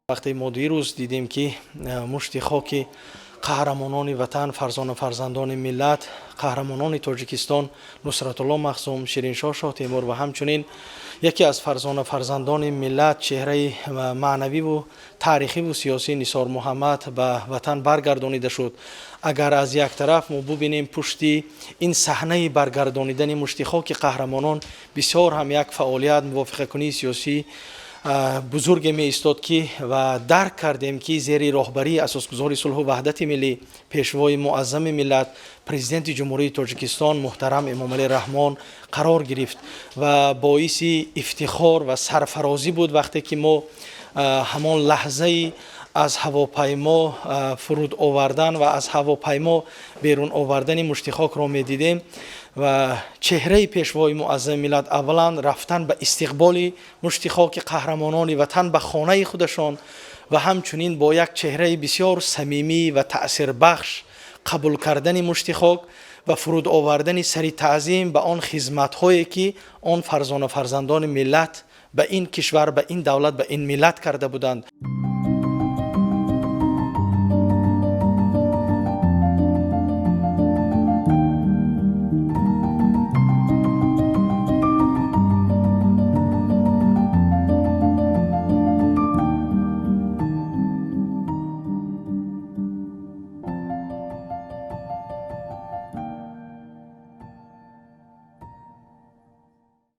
وقتی ما دیروز دیدیم که مشت خاک قهرمانان وطن، فرزندان ملت، قهرمانان تاجیکستان نصرت الله مخزوم، شیرین شاه تیمور و همچنین یکی از فرزندان ملت، چهره معنوی و تاریخی و سیاسی نثار محمد به وطن برگردانیده شد. اگر از یک طرف ما ببینیم پشتی این صحنه برگردانیدن مشت خاک قهرمانان بسیار هم یک فعالیت موافقه کنی سیاسی بزرگ می ایستاد که و درک کردیم که زیر راهبری اساسگزار صلح و وحدت ملی، پیشوای معظم ملت، پرزیدنت جمهوری تاجیکستان محترم امامعلی رحمان قرار گرفت و باعث افتخار و سرفرازی بود وقتی که ما همان لحظه از هواپیما فرود آوردن و از هواپیما بیرون آوردن مشت خاک را می دیدیم و چهره پیشوای معظم ملت اولا رفتن به استقبال مشت خاک قهرمانان وطن به خانه خودشان و همچنین با یک چهره بسیار صمیمی و تأثیر بخش قبول کردن مشت خاک و فرود آوردن سری تعظیم به آن خدمت هایی که آن فرزندان ملت به این کشور، به این دولت، به این ملت کرده بودند.